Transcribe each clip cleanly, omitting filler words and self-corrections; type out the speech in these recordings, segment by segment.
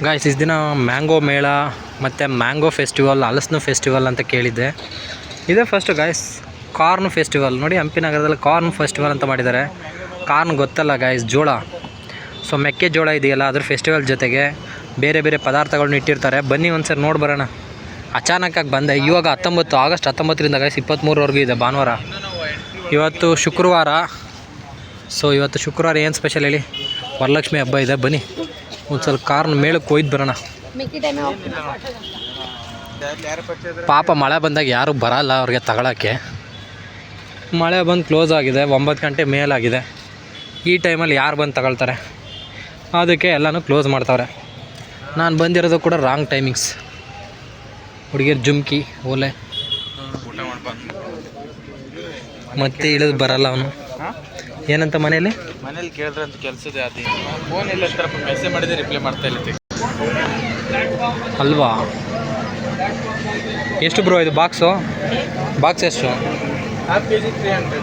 Guys ಇಷ್ಟು ದಿನ mango ಮೇಳ ಮತ್ತು ಮ್ಯಾಂಗೋ ಫೆಸ್ಟಿವಲ್, ಹಲಸಿನ ಫೆಸ್ಟಿವಲ್ ಅಂತ ಕೇಳಿದ್ದೆ. ಇದೇ ಫಸ್ಟು ಗಾಯ್ಸ್ ಕಾರ್ನ್ ಫೆಸ್ಟಿವಲ್. ನೋಡಿ ಹಂಪಿ ನಗರದಲ್ಲಿ ಕಾರ್ನ್ ಫೆಸ್ಟಿವಲ್ ಅಂತ ಮಾಡಿದ್ದಾರೆ. ಕಾರ್ನ್ ಗೊತ್ತಲ್ಲ ಗಾಯ್ಸ್, ಜೋಳ. ಸೊ ಮೆಕ್ಕೆಜೋಳ ಇದೆಯಲ್ಲ, ಅದ್ರ ಫೆಸ್ಟಿವಲ್ ಜೊತೆಗೆ ಬೇರೆ ಬೇರೆ ಪದಾರ್ಥಗಳನ್ನ ಇಟ್ಟಿರ್ತಾರೆ. ಬನ್ನಿ ಒಂದ್ಸರಿ ನೋಡಿ ಬರೋಣ. ಅಚಾನಕ್ಕಾಗಿ ಬಂದೆ. ಇವಾಗ ಆಗಸ್ಟ್ 19ರಿಂದ ಗಾಯ್ಸ್ 23ರವರೆಗೂ ಇದೆ, ಭಾನುವಾರ. ಇವತ್ತು ಶುಕ್ರವಾರ. ಸೊ ಇವತ್ತು ಶುಕ್ರವಾರ ಏನು ಸ್ಪೆಷಲ್ ಹೇಳಿ? ವರಲಕ್ಷ್ಮಿ ಹಬ್ಬ ಇದೆ. ಬನ್ನಿ ಒಂದು ಸ್ವಲ್ಪ ಕಾರ್ನ ಮೇಳಕ್ಕೆ ಹೋಯ್ದು ಬರೋಣ. ಪಾಪ ಮಳೆ ಬಂದಾಗ ಯಾರೂ ಬರಲ್ಲ ಅವ್ರಿಗೆ ತಗೊಳ್ಳೋಕ್ಕೆ. ಮಳೆ ಬಂದು ಕ್ಲೋಸ್ ಆಗಿದೆ, 9 ಗಂಟೆ ಮೇಲಾಗಿದೆ. ಈ ಟೈಮಲ್ಲಿ ಯಾರು ಬಂದು ತಗೊಳ್ತಾರೆ? ಅದಕ್ಕೆ ಎಲ್ಲನೂ ಕ್ಲೋಸ್ ಮಾಡ್ತಾವ್ರೆ. ನಾನು ಬಂದಿರೋದು ಕೂಡ ರಾಂಗ್ ಟೈಮಿಂಗ್ಸ್. ಹುಡುಗಿಯರು ಜುಮ್ಕಿ ಓಲೆ ಮತ್ತೆ ಇಳಿದು ಬರಲ್ಲ ಅವನು. ಏನಂತ ಮನೇಲಿ ಕೇಳಿದ್ರೆ ಅಂತ ಕೆಲಸದ ಅದು ಫೋನ್ ಇಲ್ಲ ಮೆಸೇಜ್ ಮಾಡಿದ್ರೆ ರಿಪ್ಲೈ ಮಾಡ್ತಾ ಇಲ್ಲ ಅಲ್ವಾ? ಎಷ್ಟು ಬ್ರೋ ಇದು ಬಾಕ್ಸು? ಬಾಕ್ಸ್ ಎಷ್ಟು? kg 300.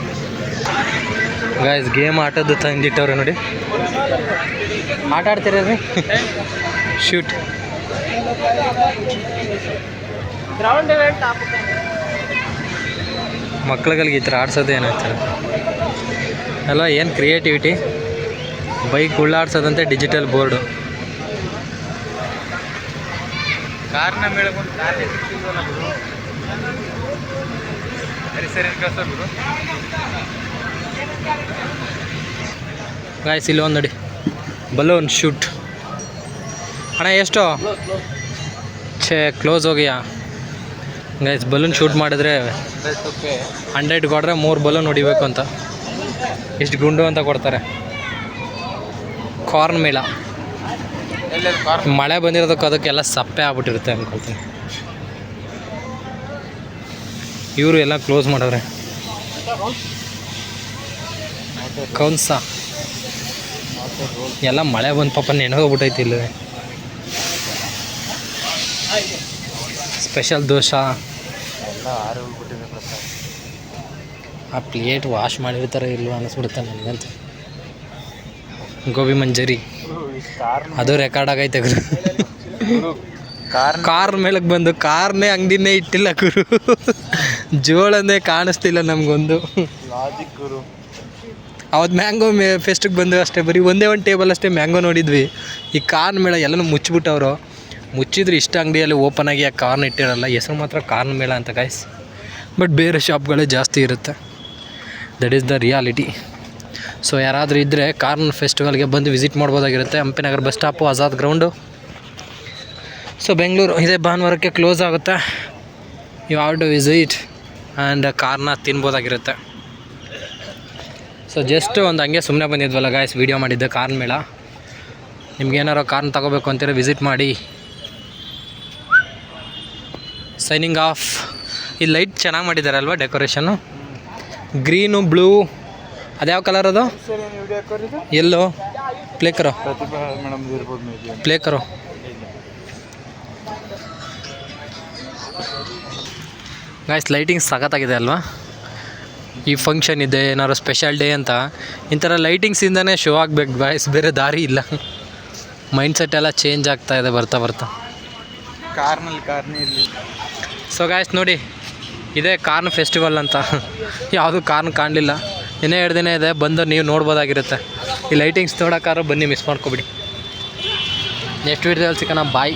ಗಾಯ್ಸ್ ಗೇಮ್ ಆಟದ್ದು ತಂದಿಟ್ಟವ್ರೆ ನೋಡಿ. ಆಟ ಆಡ್ತೀರಿ? ಶೂಟ್ ಮಕ್ಳುಗಳಿಗೆ ಈ ಥರ ಆಡ್ಸೋದು ಏನಾಗ್ತಾರೆ ಅಲ್ವಾ? ಏನು ಕ್ರಿಯೇಟಿವಿಟಿ. ಬೈಕ್ ಉಳ್ಳಾಡ್ಸೋದಂತೆ ಡಿಜಿಟಲ್ ಬೋರ್ಡು. ಕಾರ್ನ ಮೇಳಕ್ಕೆ ಗಾಯ್ಸ್ ಇಲ್ಲಿ ಒಂದು ನೋಡಿ, ಬಲೂನ್ ಶೂಟ್. ಅಣ್ಣ ಎಷ್ಟು? ಕ್ಲೋಸ್ ಹೋಗಿಯಾ ಗೈಸ್? ಬಲೂನ್ ಶೂಟ್ ಮಾಡಿದ್ರೆ 100 ಕೊಡ್ರೆ 3 ಬಲೂನ್ ಹೊಡಿಬೇಕು ಅಂತ. ಇಷ್ಟು ಗುಂಡು ಅಂತ ಕೊಡ್ತಾರೆ. ಕಾರ್ನ್ ಮೇಳ. ಮಳೆ ಬಂದಿರೋದಕ್ಕೆ ಅದಕ್ಕೆಲ್ಲ ಸಪ್ಪೆ ಆಗ್ಬಿಟ್ಟಿರುತ್ತೆ ಅಂದ್ಕೊಳ್ತೀನಿ. ಇವರು ಎಲ್ಲ ಕ್ಲೋಸ್ ಮಾಡವ್ರೆ. ಕೌನ್ಸ ಎಲ್ಲ ಮಳೆ ಬಂದು ಪಾಪ ನೆನಗೋಗ್ಬಿಟ್ಟೈತಿ. ಇಲ್ಲಿ ಸ್ಪೆಷಲ್ ದೋಸೆ. ಆ ಪ್ಲೇಟ್ ವಾಶ್ ಮಾಡಿರ್ತಾರೆ ಇಲ್ವ ಅನ್ನಿಸ್ಬಿಡುತ್ತೆ ನನಗಂತ. ಗೋಬಿ ಮಂಚೂರಿ ಅದು ರೆಕಾರ್ಡ್ ಆಗೈತೆ ಗುರು. ಕಾರ್ ಮೇಲಕ್ಕೆ ಬಂದು ಕಾರ್ನೇ ಅಂಗಡಿನೇ ಇಟ್ಟಿಲ್ಲ ಗುರು. ಜೋಳಂದೇ ಕಾಣಿಸ್ತಿಲ್ಲ ನಮಗೊಂದು. ಅವತ್ತು ಮ್ಯಾಂಗೋ ಫೆಸ್ಟಿಗೆ ಬಂದು ಅಷ್ಟೇ, ಬರೀ ಒಂದೇ ಒಂದು ಟೇಬಲ್ ಅಷ್ಟೇ ಮ್ಯಾಂಗೋ ನೋಡಿದ್ವಿ. ಈ ಕಾರ್ನ್ ಮೇಳ ಎಲ್ಲನೂ ಮುಚ್ಚಿಬಿಟ್ಟವರು. ಮುಚ್ಚಿದ್ರೆ ಇಷ್ಟ ಅಂಗಡಿಯಲ್ಲಿ ಓಪನ್ ಆಗಿ ಆ ಕಾರ್ನ್ ಇಟ್ಟಿರಲ್ಲ. ಹೆಸರು ಮಾತ್ರ ಕಾರ್ನ್ ಮೇಳ ಅಂತ ಗಾಯ್ಸ್. ಬಟ್ ಬೇರೆ ಶಾಪ್ಗಳೇ ಜಾಸ್ತಿ ಇರುತ್ತೆ. That is the reality. So ಯಾರಾದರೂ ಇದ್ದರೆ ಕಾರ್ನ್ ಫೆಸ್ಟಿವಲ್ಗೆ ಬಂದು ವಿಸಿಟ್ ಮಾಡ್ಬೋದಾಗಿರುತ್ತೆ. Hampi Nagar bus stop, Azad ground. So Bengaluru ಇದೇ ಭಾನುವಾರಕ್ಕೆ ಕ್ಲೋಸ್ ಆಗುತ್ತೆ. You have to visit and ಕಾರ್ನ ತಿನ್ಬೋದಾಗಿರುತ್ತೆ. ಸೊ ಜಸ್ಟ್ ಒಂದು ಹಂಗೆ ಸುಮ್ಮನೆ ಬಂದಿದ್ವಲ್ಲ ಗಾಯ್ಸ್, ವೀಡಿಯೋ ಮಾಡಿದ್ದೆ ಕಾರ್ನ್ ಮೇಳ. ನಿಮ್ಗೇನಾರು ಕಾರ್ನ್ ತೊಗೋಬೇಕು ಅಂತೀರ ವಿಸಿಟ್ ಮಾಡಿ. Signing off. ಈ ಲೈಟ್ ಚೆನ್ನಾಗಿ ಮಾಡಿದ್ದಾರಲ್ವ ಡೆಕೋರೇಷನ್ನು. Green blue. ಅದ್ಯಾವ ಕಲರ್ ಅದು? ಎಲ್ಲೋ ಪ್ಲೇ ಕರೋ, ಪ್ಲೇ ಕರೋ. ಗಾಯ್ಸ್ ಲೈಟಿಂಗ್ ಸಖತ್ತಾಗಿದೆ ಅಲ್ವಾ? ಈ ಫಂಕ್ಷನ್ ಇದೆ, ಏನಾದ್ರು ಸ್ಪೆಷಲ್ ಡೇ ಅಂತ ಈ ಥರ ಲೈಟಿಂಗ್ಸಿಂದನೇ ಶೋ ಆಗಬೇಕು ಗಾಯ್ಸ್, ಬೇರೆ ದಾರಿ ಇಲ್ಲ. ಮೈಂಡ್ಸೆಟ್ ಎಲ್ಲ ಚೇಂಜ್ ಆಗ್ತಾ ಇದೆ ಬರ್ತಾ ಬರ್ತಾ. ಕಾರ್ನೇ ಇರಲಿ. ಸೊ ಗಾಯ್ಸ್ ನೋಡಿ, ಇದೇ ಕಾರ್ನ್ ಫೆಸ್ಟಿವಲ್ ಅಂತ. ಯಾವುದು ಕಾರ್ನ್ ಕಾಣಲಿಲ್ಲ. ಇನ್ನೇ 2 ದಿನ ಇದೆ, ಬಂದು ನೀವು ನೋಡ್ಬೋದಾಗಿರುತ್ತೆ. ಈ ಲೈಟಿಂಗ್ಸ್ ನೋಡೋಕ್ಕಾದ್ರೂ ಬನ್ನಿ, ಮಿಸ್ ಮಾಡ್ಕೊಬಿಡಿ. ನೆಕ್ಸ್ಟ್ ವೀಡಿಯೋದಲ್ಲಿ ಸಿಗೋಣ. ಬಾಯ್.